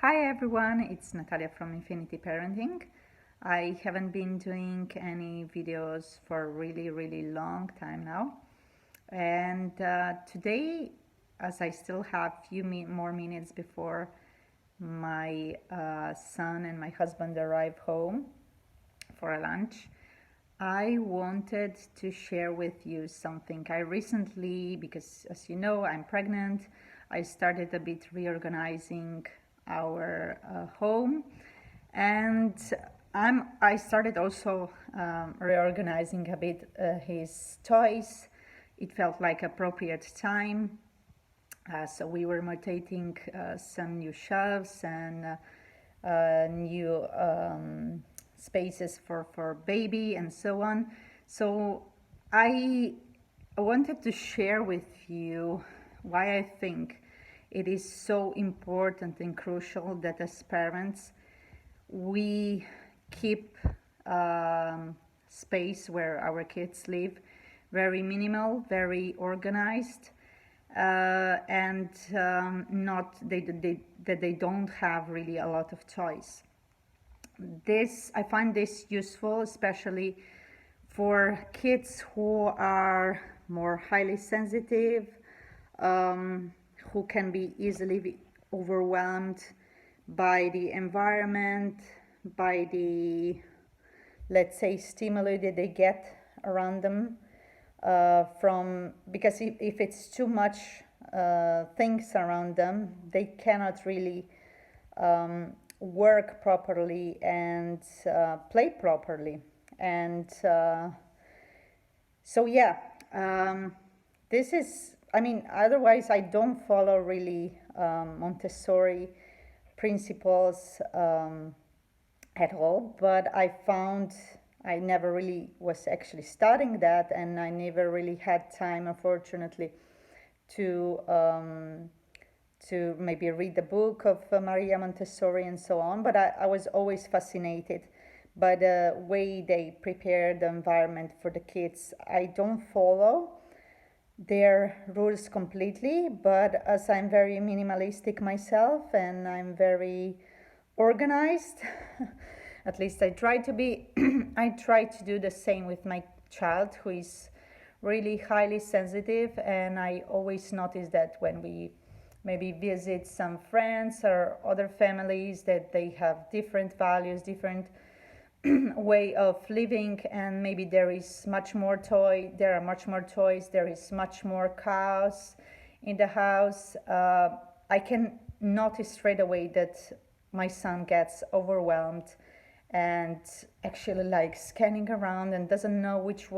Hi everyone, it's Natalia from Infinity Parenting. I haven't been doing any videos for a really long time now. And today, as I still have few more minutes before my son and my husband arrive home for a lunch, I wanted to share with you something. I recently, because as you know, I'm pregnant, I started a bit reorganizing our home, and I started also reorganizing a bit his toys. It felt like appropriate time, so we were rotating some new shelves and new spaces for baby and so on. So I wanted to share with you why I think it is so important and crucial that as parents we keep space where our kids live very minimal, very organized, and not that they don't have really a lot of choice. I find this useful, especially for kids who are more highly sensitive, who can be easily overwhelmed by the environment, by the, let's say, stimuli that they get around them. Because if it's too much things around them, they cannot really work properly and play properly. And so yeah, this is, otherwise I don't follow really Montessori principles at all, but I found I never really was actually studying that, and I never really had time, unfortunately, to maybe read the book of Maria Montessori and so on. But I was always fascinated by the way they prepare the environment for the kids. I don't follow their rules completely, but as I'm very minimalistic myself and I'm very organized, at least I try to be, I try to do the same with my child, who is really highly sensitive, and I always notice that when we maybe visit some friends or other families, that they have different values, different way of living, and maybe there is much more there are much more toys, there is much more chaos in the house. I can notice straight away that my son gets overwhelmed and actually like scanning around and doesn't know which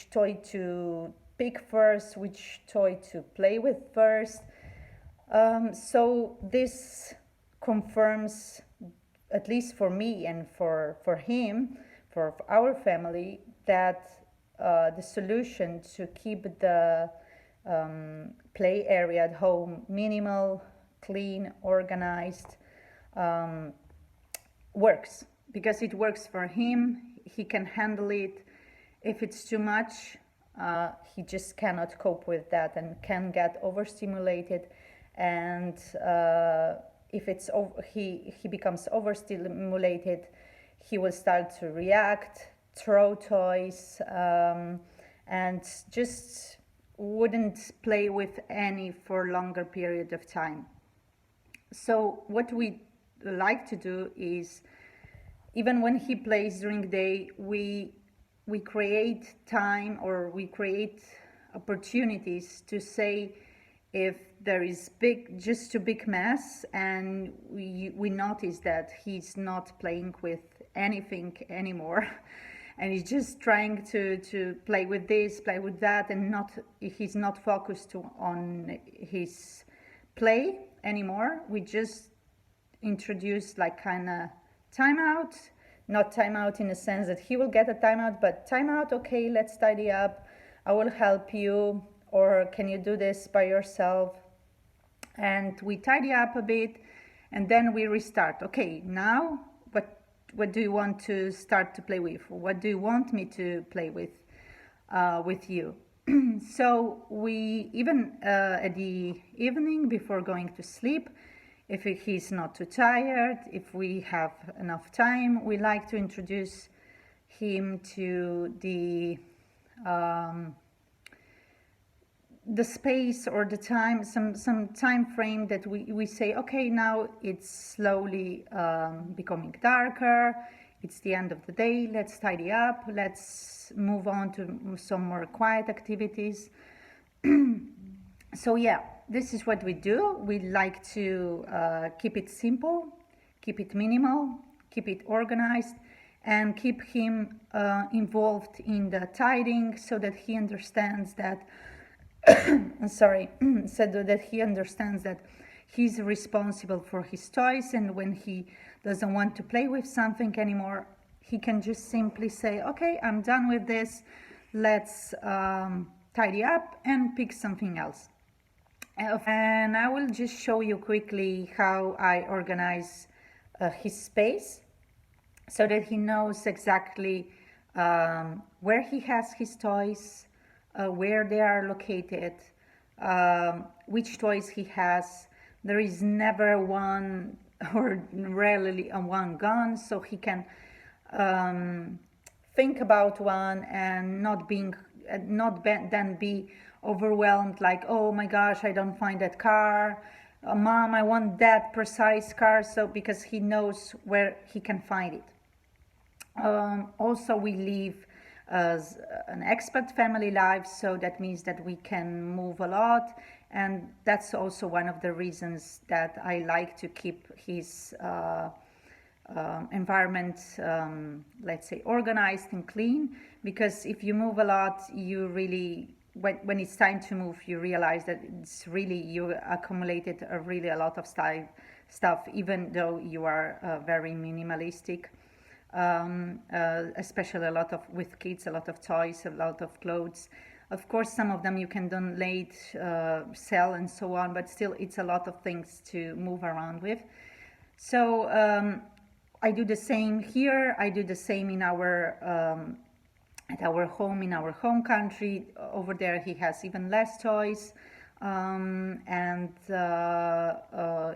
toy to pick first, which toy to play with first. So this confirms, at least for me and for him, for our family, that the solution to keep the play area at home minimal, clean, organized, works, because it works for him. He can handle it. If it's too much, he just cannot cope with that and can get overstimulated, and if he becomes overstimulated, he will start to react, throw toys, and just wouldn't play with any for longer period of time. So what we like to do is, even when he plays during the day, we create time, or we create opportunities to say, if there is just a big mess, and we notice that he's not playing with anything anymore, and he's just trying to play with this, play with that, and he's not focused on his play anymore, we just introduce like kind of timeout. Not timeout in the sense that he will get a timeout, but timeout, okay, let's tidy up, I will help you, or can you do this by yourself? And we tidy up a bit, and then we restart. Okay, now what do you want to start to play with? What do you want me to play with you? So we even at the evening before going to sleep, if he's not too tired, if we have enough time, we like to introduce him to the space or the time, some time frame that we say, okay, now it's slowly becoming darker, it's the end of the day, let's tidy up, let's move on to some more quiet activities. So yeah, this is what we do. We like to keep it simple, keep it minimal, keep it organized, and keep him involved in the tidying so that he understands that sorry, so that he understands that he's responsible for his toys, and when he doesn't want to play with something anymore, he can just simply say, okay, I'm done with this, let's tidy up and pick something else. And I will just show you quickly how I organize his space so that he knows exactly where he has his toys, where they are located, which toys he has. There is never one or rarely one gun, so he can think about one and not then be overwhelmed, like, oh my gosh, I don't find that car. Mom, I want that precise car. So because he knows where he can find it. Also, we live as an expat family life, so that means that we can move a lot, and that's also one of the reasons that I like to keep his environment, let's say, organized and clean, because if you move a lot, you really, when it's time to move, you realize that it's really, you accumulated a lot of stuff, even though you are very minimalistic. Especially a lot of, with kids, a lot of toys, a lot of clothes. Of course, some of them you can donate, sell, and so on, but still it's a lot of things to move around with. So I do the same here. I do the same in our at our home, in our home country. Over there he has even less toys, and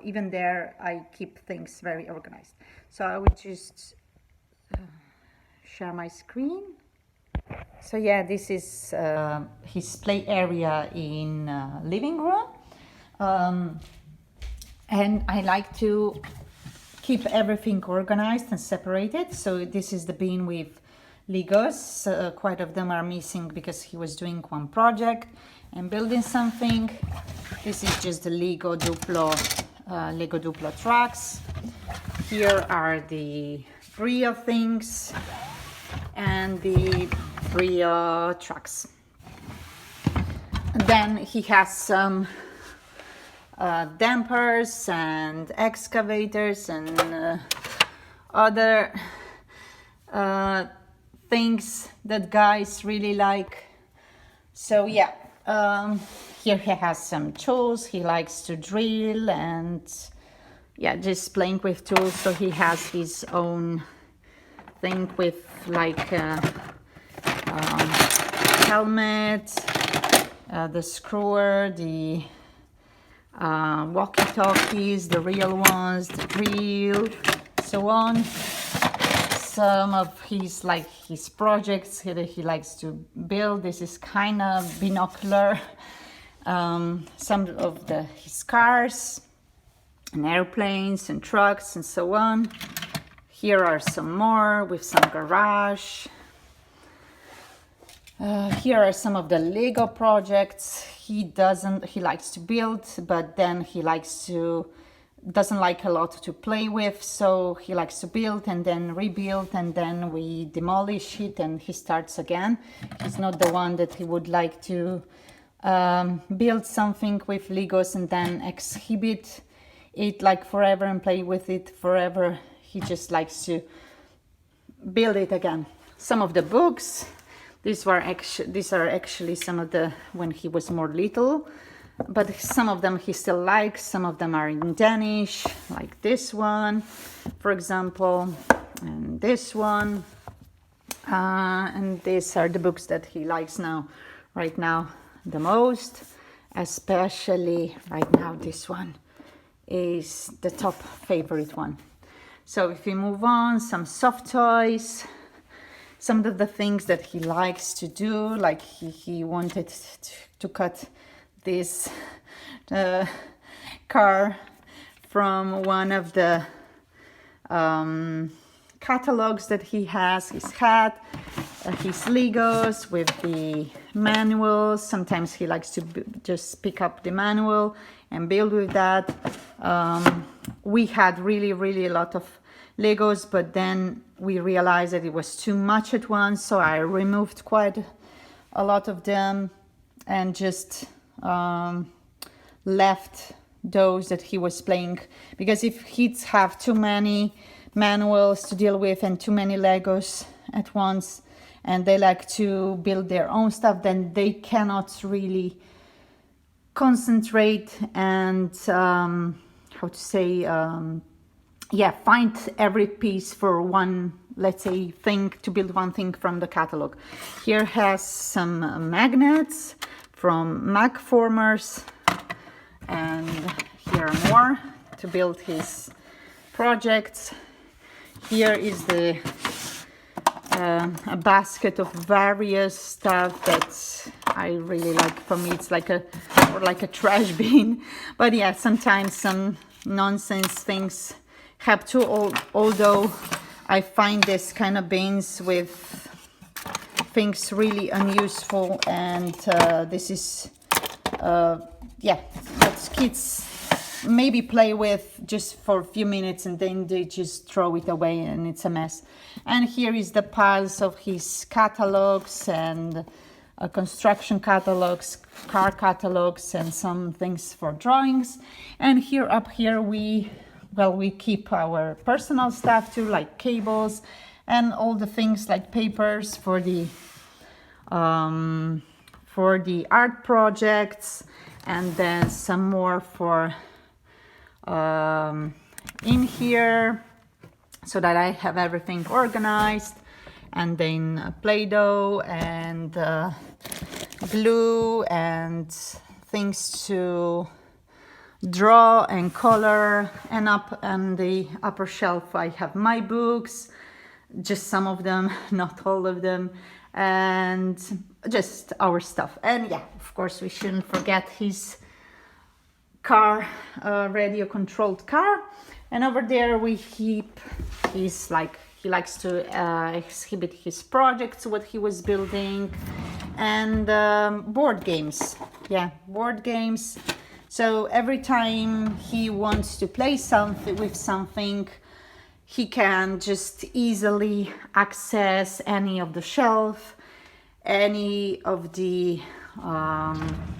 even there I keep things very organized. So I would just share my screen. So yeah, this is his play area in living room, and I like to keep everything organized and separated. So this is the bin with Legos. Quite of them are missing because he was doing one project and building something. This is just the Lego Duplo trucks. Here are the Brio things and the Brio trucks. And then he has some dampers and excavators and other things that guys really like. So yeah, here he has some tools. He likes to drill and yeah, just playing with tools. So he has his own thing with like helmet, the screwer, the walkie-talkies, the real ones, the drill, so on. Some of his projects that he likes to build. This is kind of binocular. Some of his cars and airplanes and trucks and so on. Here are some more with some garage. Here are some of the Lego projects. He likes to build, but then he doesn't like a lot to play with, so he likes to build and then rebuild, and then we demolish it and he starts again. He's not the one that he would like to build something with Legos and then exhibit it like forever and play with it forever. He just likes to build it again. Some of the books, these are actually some of the when he was more little, but some of them he still likes. Some of them are in Danish, like this one, for example, and this one. And these are the books that he likes right now the most, especially right now this one. is the top favorite one. So if we move on, some soft toys, some of the things that he likes to do, like he wanted to cut this car from one of the catalogs that he has. His hat, his Legos with the manuals. Sometimes he likes to just pick up the manual and build with that. We had really a lot of Legos, but then we realized that it was too much at once, so I removed quite a lot of them and just left those that he was playing, because if kids have too many manuals to deal with and too many Legos at once and they like to build their own stuff, then they cannot really concentrate and find every piece for one, let's say, thing, to build one thing from the catalog. Here has some magnets from mag formers, and here are more to build his projects. Here is a basket of various stuff that I really like. For me, it's like a trash bin. But yeah, sometimes some nonsense things have to. Although I find this kind of bins with things really unuseful, and this is what kids maybe play with just for a few minutes and then they just throw it away and it's a mess. And here is the piles of his catalogs and construction catalogs, car catalogs, and some things for drawings. And up here we keep our personal stuff too, like cables and all the things like papers for the art projects, and then some more for in here, so that I have everything organized, and then Play-Doh and glue and things to draw and color. And up on the upper shelf I have my books, just some of them, not all of them, and just our stuff. And yeah, of course we shouldn't forget his car, radio controlled car. And over there we keep his, like, he likes to exhibit his projects, what he was building, and board games. Yeah, board games. So every time he wants to play something, he can just easily access any of the shelf, any of the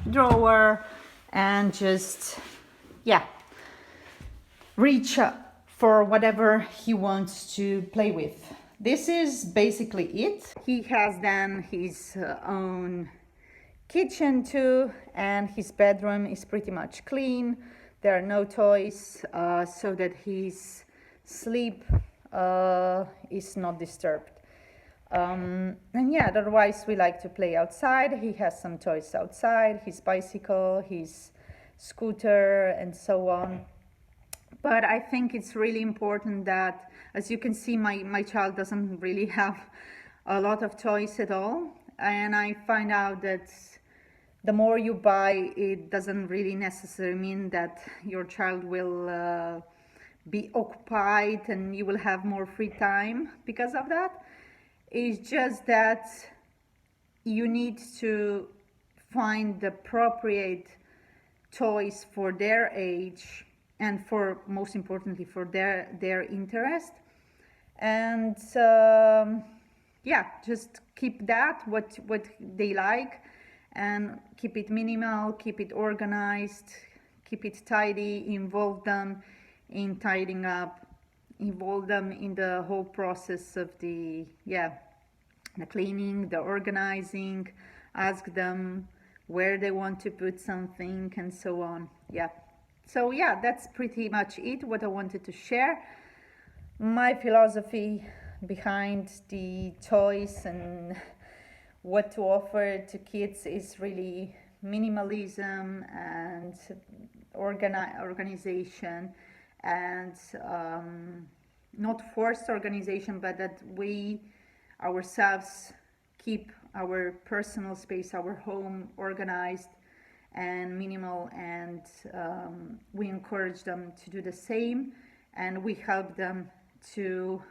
drawer, and just reach for whatever he wants to play with. This is basically it. He has then his own kitchen too, and his bedroom is pretty much clean. There are no toys, so that his sleep is not disturbed. And yeah, otherwise we like to play outside. He has some toys outside, his bicycle, his scooter, and so on. But I think it's really important that, as you can see, my child doesn't really have a lot of toys at all. And I find out that the more you buy, it doesn't really necessarily mean that your child will be occupied and you will have more free time because of that. It's just that you need to find the appropriate toys for their age, and for, most importantly, for their interest. And just keep that what they like, and keep it minimal, keep it organized, keep it tidy, involve them in tidying up, involve them in the whole process of the cleaning, the organizing, ask them where they want to put something, and so on. So that's pretty much it, what I wanted to share. My philosophy behind the toys and what to offer to kids is really minimalism and organization, and not forced organization, but that we ourselves keep our personal space, our home organized and minimal, and we encourage them to do the same, and we help them to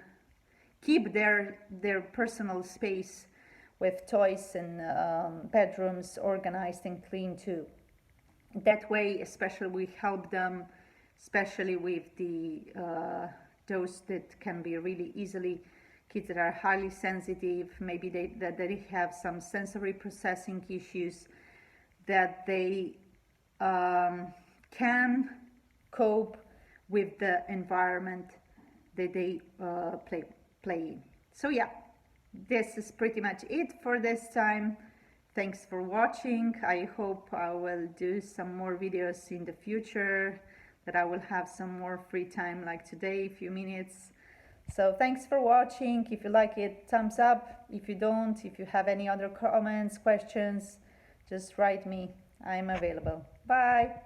keep their personal space with toys and bedrooms organized and clean too. That way, especially we help them, especially with the those that can be really easily, kids that are highly sensitive, maybe they have some sensory processing issues, that they can cope with the environment that they play in. So yeah, this is pretty much it for this time. Thanks for watching. I hope I will do some more videos in the future, that I will have some more free time like today, a few minutes. So thanks for watching. If you like it, thumbs up. If you don't, if you have any other comments, questions, just write me. I'm available. Bye.